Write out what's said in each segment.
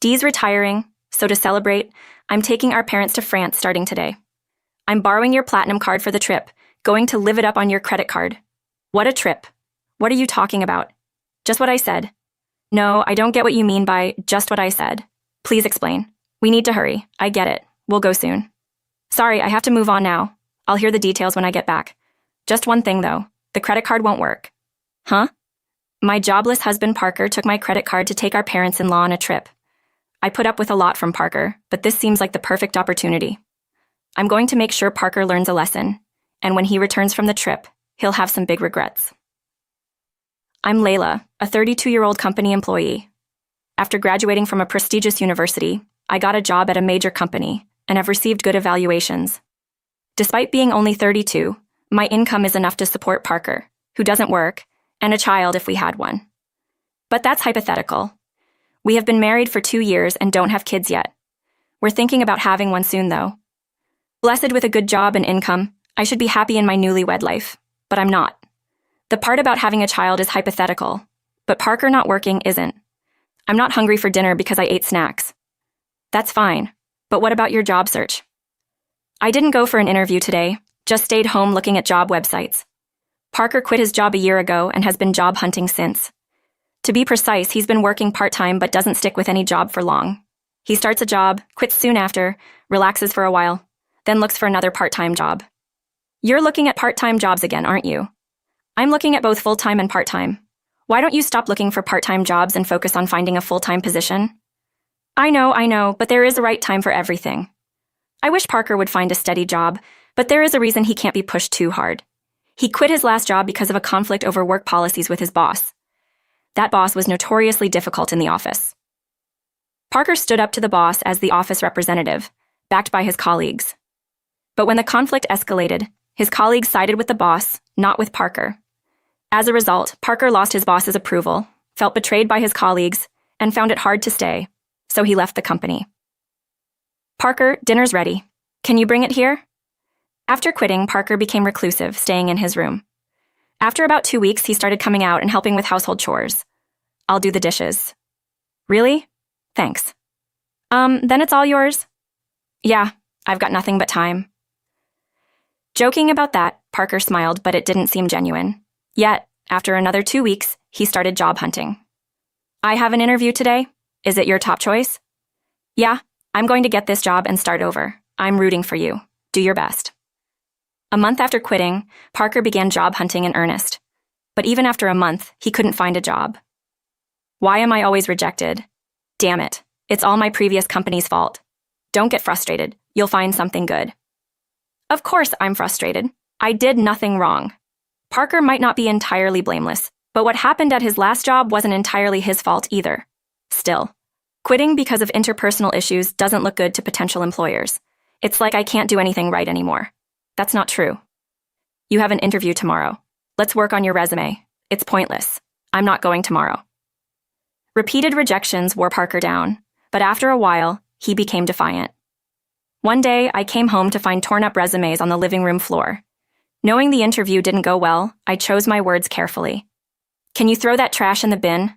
Dee's retiring, so to celebrate, I'm taking our parents to France starting today. I'm borrowing your platinum card for the trip, going to live it up on your credit card. What a trip. What are you talking about? Just what I said. No, I don't get what you mean by just what I said. Please explain. We need to hurry. I get it. We'll go soon. Sorry, I have to move on now. I'll hear the details when I get back. Just one thing, though. The credit card won't work. Huh? My jobless husband Parker took my credit card to take our parents-in-law on a trip. I put up with a lot from Parker, but this seems like the perfect opportunity. I'm going to make sure Parker learns a lesson, and when he returns from the trip, he'll have some big regrets. I'm Layla, a 32-year-old company employee. After graduating from a prestigious university, I got a job at a major company and have received good evaluations. Despite being only 32, my income is enough to support Parker, who doesn't work, and a child if we had one. But that's hypothetical. We have been married for 2 years and don't have kids yet. We're thinking about having one soon, though. Blessed with a good job and income, I should be happy in my newlywed life, but I'm not. The part about having a child is hypothetical, but Parker not working isn't. I'm not hungry for dinner because I ate snacks. That's fine, but what about your job search? I didn't go for an interview today, just stayed home looking at job websites. Parker quit his job a year ago and has been job hunting since. To be precise, he's been working part-time but doesn't stick with any job for long. He starts a job, quits soon after, relaxes for a while, then looks for another part-time job. You're looking at part-time jobs again, aren't you? I'm looking at both full-time and part-time. Why don't you stop looking for part-time jobs and focus on finding a full-time position? I know, but there is a right time for everything. I wish Parker would find a steady job, but there is a reason he can't be pushed too hard. He quit his last job because of a conflict over work policies with his boss. That boss was notoriously difficult in the office. Parker stood up to the boss as the office representative, backed by his colleagues. But when the conflict escalated, his colleagues sided with the boss, not with Parker. As a result, Parker lost his boss's approval, felt betrayed by his colleagues, and found it hard to stay, so he left the company. Parker, dinner's ready. Can you bring it here? After quitting, Parker became reclusive, staying in his room. After about 2 weeks, he started coming out and helping with household chores. I'll do the dishes. Really? Thanks. Then it's all yours? Yeah, I've got nothing but time. Joking about that, Parker smiled, but it didn't seem genuine. Yet, after another 2 weeks, he started job hunting. I have an interview today. Is it your top choice? Yeah, I'm going to get this job and start over. I'm rooting for you. Do your best. A month after quitting, Parker began job hunting in earnest. But even after a month, he couldn't find a job. Why am I always rejected? Damn it. It's all my previous company's fault. Don't get frustrated. You'll find something good. Of course I'm frustrated. I did nothing wrong. Parker might not be entirely blameless, but what happened at his last job wasn't entirely his fault either. Still, quitting because of interpersonal issues doesn't look good to potential employers. It's like I can't do anything right anymore. That's not true. You have an interview tomorrow. Let's work on your resume. It's pointless. I'm not going tomorrow. Repeated rejections wore Parker down, but after a while, he became defiant. One day, I came home to find torn-up resumes on the living room floor. Knowing the interview didn't go well, I chose my words carefully. Can you throw that trash in the bin?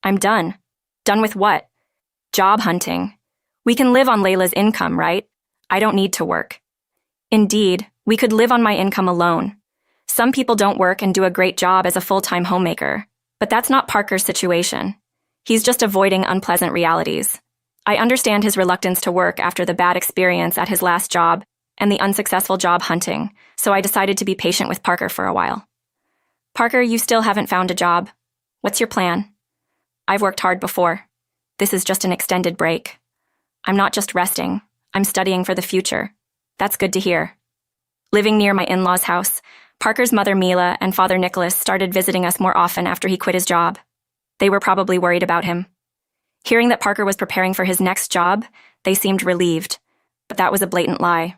I'm done. Done with what? Job hunting. We can live on Layla's income, right? I don't need to work. Indeed, we could live on my income alone. Some people don't work and do a great job as a full-time homemaker, but that's not Parker's situation. He's just avoiding unpleasant realities. I understand his reluctance to work after the bad experience at his last job and the unsuccessful job hunting, so I decided to be patient with Parker for a while. Parker, you still haven't found a job. What's your plan? I've worked hard before. This is just an extended break. I'm not just resting. I'm studying for the future. That's good to hear. Living near my in-laws' house, Parker's mother Mila and father Nicholas started visiting us more often after he quit his job. They were probably worried about him. Hearing that Parker was preparing for his next job, they seemed relieved, but that was a blatant lie.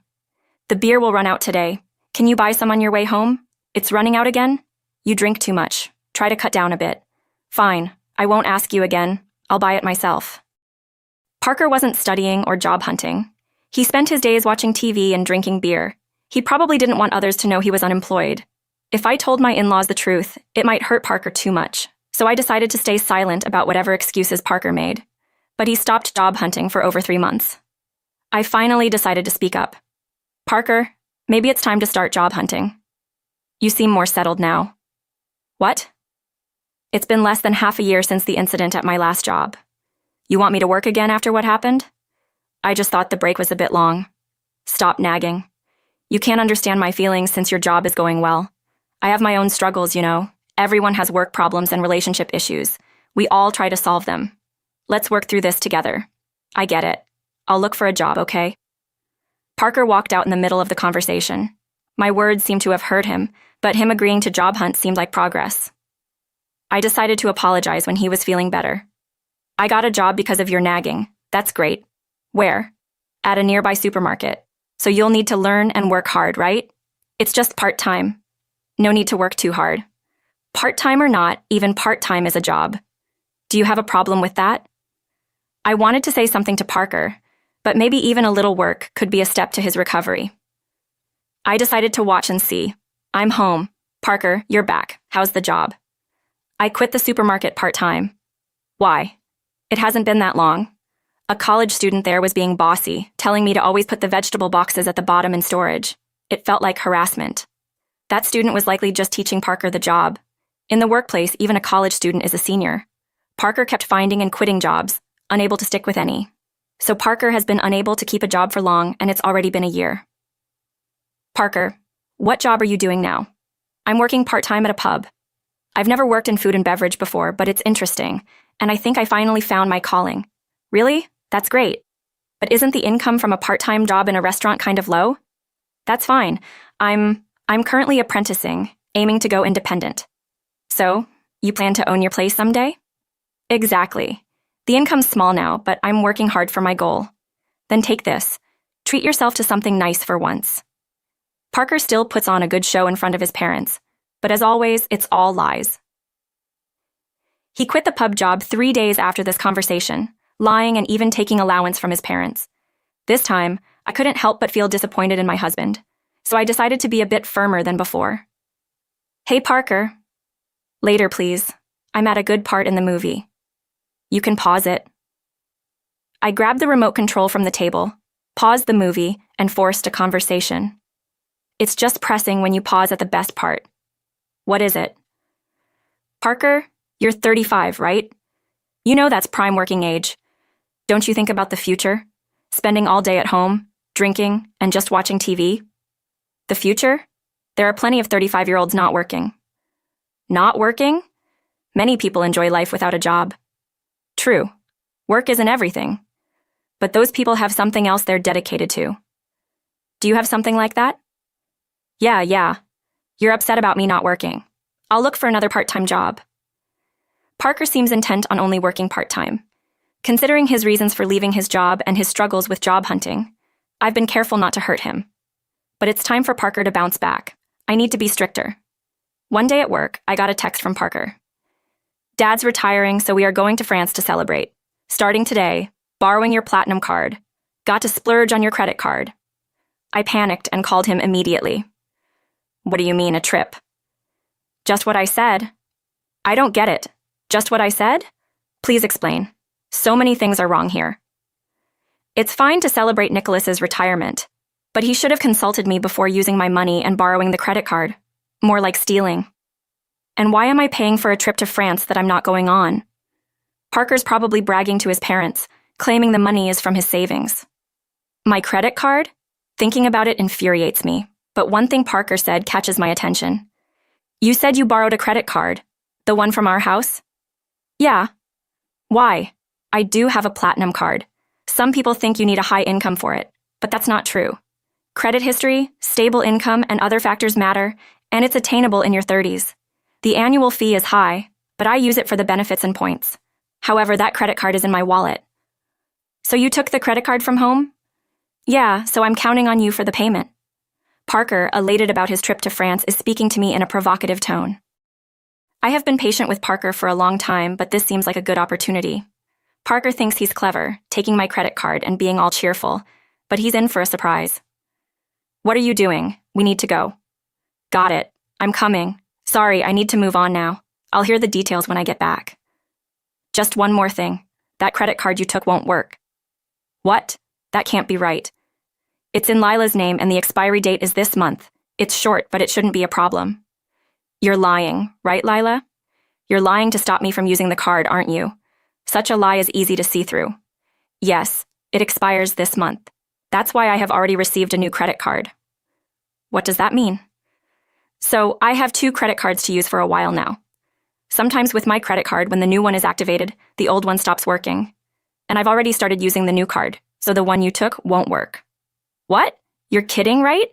The beer will run out today. Can you buy some on your way home? It's running out again? You drink too much. Try to cut down a bit. Fine, I won't ask you again. I'll buy it myself. Parker wasn't studying or job hunting. He spent his days watching TV and drinking beer. He probably didn't want others to know he was unemployed. If I told my in-laws the truth, it might hurt Parker too much, so I decided to stay silent about whatever excuses Parker made. but he stopped job hunting for over 3 months. I finally decided to speak up. Parker, maybe it's time to start job hunting. You seem more settled now. What? It's been less than half a year since the incident at my last job. You want me to work again after what happened? I just thought the break was a bit long. Stop nagging. You can't understand my feelings since your job is going well. I have my own struggles, you know. Everyone has work problems and relationship issues. We all try to solve them. Let's work through this together. I get it. I'll look for a job, okay? Parker walked out in the middle of the conversation. My words seemed to have hurt him, but him agreeing to job hunt seemed like progress. I decided to apologize when he was feeling better. I got a job because of your nagging. That's great. Where? At a nearby supermarket. So you'll need to learn and work hard, right? It's just part-time. No need to work too hard. Part-time or not, even part-time is a job. Do you have a problem with that? I wanted to say something to Parker, but maybe even a little work could be a step to his recovery. I decided to watch and see. I'm home. Parker, you're back. How's the job? I quit the supermarket part-time. Why? It hasn't been that long. A college student there was being bossy, telling me to always put the vegetable boxes at the bottom in storage. It felt like harassment. That student was likely just teaching Parker the job. In the workplace, even a college student is a senior. Parker kept finding and quitting jobs, unable to stick with any. So Parker has been unable to keep a job for long, and it's already been a year. Parker, what job are you doing now? I'm working part-time at a pub. I've never worked in food and beverage before, but it's interesting, and I think I finally found my calling. Really? That's great. But isn't the income from a part-time job in a restaurant kind of low? That's fine. I'm currently apprenticing, aiming to go independent. So, you plan to own your place someday? Exactly. The income's small now, but I'm working hard for my goal. Then take this. Treat yourself to something nice for once. Parker still puts on a good show in front of his parents, but as always, it's all lies. He quit the pub job 3 days after this conversation, lying and even taking allowance from his parents. This time, I couldn't help but feel disappointed in my husband, so I decided to be a bit firmer than before. Hey, Parker. Later, please. I'm at a good part in the movie. You can pause it. I grabbed the remote control from the table, paused the movie, and forced a conversation. It's just pressing when you pause at the best part. What is it? Parker, you're 35, right? You know that's prime working age. Don't you think about the future? Spending all day at home, drinking, and just watching TV? The future? There are plenty of 35-year-olds not working. Not working? Many people enjoy life without a job. True. Work isn't everything. But those people have something else they're dedicated to. Do you have something like that? Yeah. You're upset about me not working. I'll look for another part-time job. Parker seems intent on only working part-time. Considering his reasons for leaving his job and his struggles with job hunting, I've been careful not to hurt him. But it's time for Parker to bounce back. I need to be stricter. One day at work, I got a text from Parker. Dad's retiring, so we are going to France to celebrate. Starting today, borrowing your platinum card. Got to splurge on your credit card. I panicked and called him immediately. What do you mean, a trip? Just what I said. I don't get it. Just what I said? Please explain. So many things are wrong here. It's fine to celebrate Nicholas's retirement, but he should have consulted me before using my money and borrowing the credit card. More like stealing. And why am I paying for a trip to France that I'm not going on? Parker's probably bragging to his parents, claiming the money is from his savings. My credit card? Thinking about it infuriates me, but one thing Parker said catches my attention. You said you borrowed a credit card, the one from our house? Yeah. Why? I do have a platinum card. Some people think you need a high income for it, but that's not true. Credit history, stable income, and other factors matter, and it's attainable in your 30s. The annual fee is high, but I use it for the benefits and points. However, that credit card is in my wallet. So you took the credit card from home? Yeah, so I'm counting on you for the payment. Parker, elated about his trip to France, is speaking to me in a provocative tone. I have been patient with Parker for a long time, but this seems like a good opportunity. Parker thinks he's clever, taking my credit card and being all cheerful, but he's in for a surprise. What are you doing? We need to go. Got it. I'm coming. Sorry, I need to move on now. I'll hear the details when I get back. Just one more thing. That credit card you took won't work. What? That can't be right. It's in Lila's name and the expiry date is this month. It's short, but it shouldn't be a problem. You're lying, right, Lila? You're lying to stop me from using the card, aren't you? Such a lie is easy to see through. Yes, it expires this month. That's why I have already received a new credit card. What does that mean? So, I have 2 credit cards to use for a while now. Sometimes with my credit card, when the new one is activated, the old one stops working. And I've already started using the new card, so the one you took won't work. What? You're kidding, right?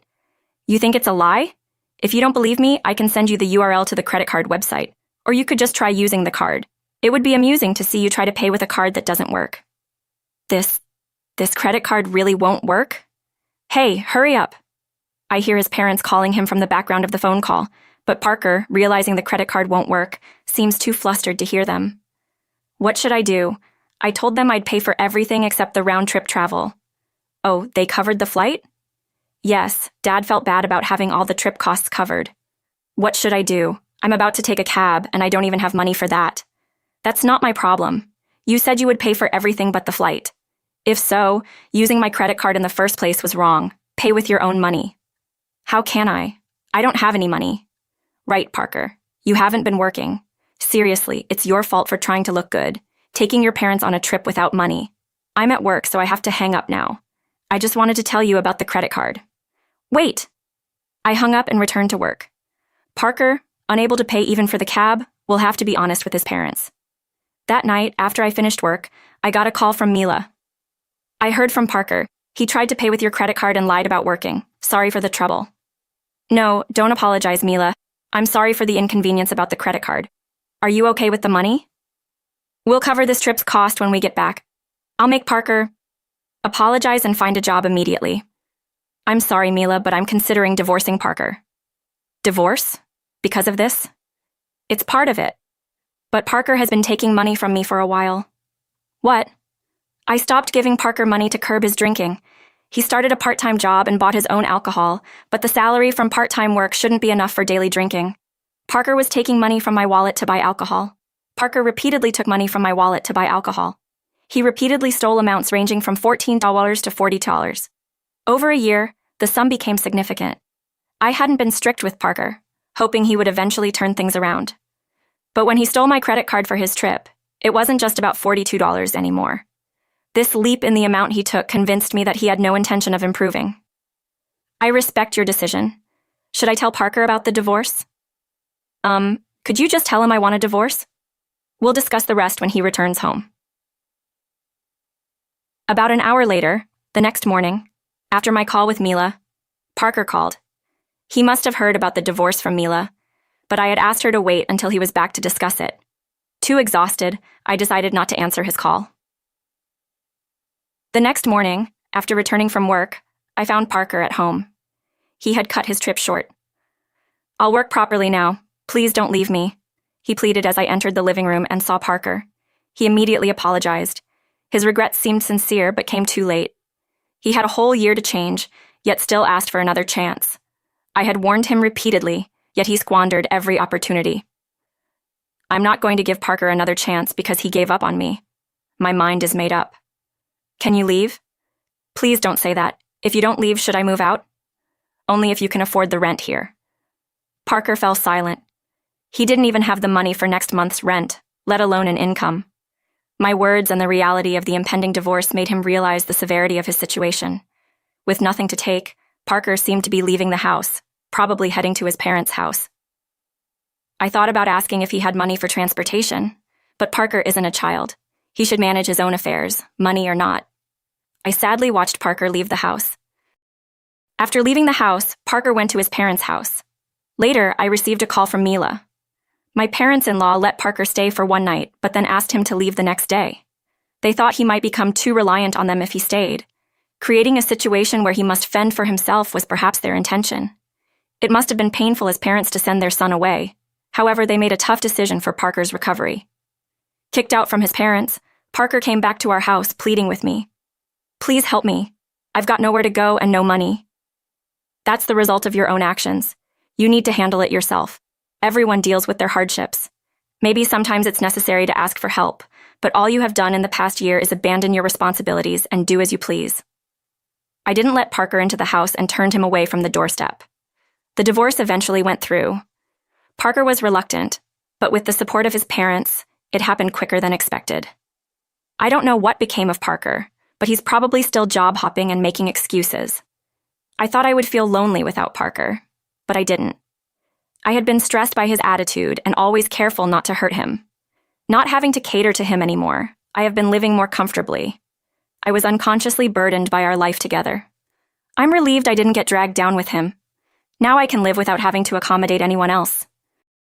You think it's a lie? If you don't believe me, I can send you the URL to the credit card website, or you could just try using the card. It would be amusing to see you try to pay with a card that doesn't work. This credit card really won't work? Hey, hurry up. I hear his parents calling him from the background of the phone call, but Parker, realizing the credit card won't work, seems too flustered to hear them. What should I do? I told them I'd pay for everything except the round-trip travel. Oh, they covered the flight? Yes, Dad felt bad about having all the trip costs covered. What should I do? I'm about to take a cab, and I don't even have money for that. That's not my problem. You said you would pay for everything but the flight. If so, using my credit card in the first place was wrong. Pay with your own money. How can I? I don't have any money. Right, Parker. You haven't been working. Seriously, it's your fault for trying to look good, taking your parents on a trip without money. I'm at work, so I have to hang up now. I just wanted to tell you about the credit card. Wait! I hung up and returned to work. Parker, unable to pay even for the cab, will have to be honest with his parents. That night, after I finished work, I got a call from Mila. I heard from Parker. He tried to pay with your credit card and lied about working. Sorry for the trouble. No, don't apologize, Mila. I'm sorry for the inconvenience about the credit card. Are you okay with the money? We'll cover this trip's cost when we get back. I'll make Parker apologize and find a job immediately. I'm sorry, Mila, but I'm considering divorcing Parker. Divorce? Because of this? It's part of it. But Parker has been taking money from me for a while. What? I stopped giving Parker money to curb his drinking. He started a part-time job and bought his own alcohol, but the salary from part-time work shouldn't be enough for daily drinking. Parker was taking money from my wallet to buy alcohol. Parker repeatedly took money from my wallet to buy alcohol. He repeatedly stole amounts ranging from $14 to $40. Over a year, the sum became significant. I hadn't been strict with Parker, hoping he would eventually turn things around. But when he stole my credit card for his trip, it wasn't just about $42 anymore. This leap in the amount he took convinced me that he had no intention of improving. I respect your decision. Should I tell Parker about the divorce? Could you just tell him I want a divorce? We'll discuss the rest when he returns home. About an hour later, the next morning, after my call with Mila, Parker called. He must have heard about the divorce from Mila, but I had asked her to wait until he was back to discuss it. Too exhausted, I decided not to answer his call. The next morning, after returning from work, I found Parker at home. He had cut his trip short. I'll work properly now. Please don't leave me, he pleaded as I entered the living room and saw Parker. He immediately apologized. His regrets seemed sincere but came too late. He had a whole year to change, yet still asked for another chance. I had warned him repeatedly, yet he squandered every opportunity. I'm not going to give Parker another chance because he gave up on me. My mind is made up. Can you leave? Please don't say that. If you don't leave, should I move out? Only if you can afford the rent here. Parker fell silent. He didn't even have the money for next month's rent, let alone an income. My words and the reality of the impending divorce made him realize the severity of his situation. With nothing to take, Parker seemed to be leaving the house, probably heading to his parents' house. I thought about asking if he had money for transportation, but Parker isn't a child. He should manage his own affairs, money or not. I sadly watched Parker leave the house. After leaving the house, Parker went to his parents' house. Later, I received a call from Mila. My parents-in-law let Parker stay for one night, but then asked him to leave the next day. They thought he might become too reliant on them if he stayed. Creating a situation where he must fend for himself was perhaps their intention. It must have been painful as parents to send their son away. However, they made a tough decision for Parker's recovery. Kicked out from his parents, Parker came back to our house pleading with me. Please help me. I've got nowhere to go and no money. That's the result of your own actions. You need to handle it yourself. Everyone deals with their hardships. Maybe sometimes it's necessary to ask for help, but all you have done in the past year is abandon your responsibilities and do as you please. I didn't let Parker into the house and turned him away from the doorstep. The divorce eventually went through. Parker was reluctant, but with the support of his parents, it happened quicker than expected. I don't know what became of Parker, but he's probably still job hopping and making excuses. I thought I would feel lonely without Parker, but I didn't. I had been stressed by his attitude and always careful not to hurt him. Not having to cater to him anymore, I have been living more comfortably. I was unconsciously burdened by our life together. I'm relieved I didn't get dragged down with him. Now I can live without having to accommodate anyone else.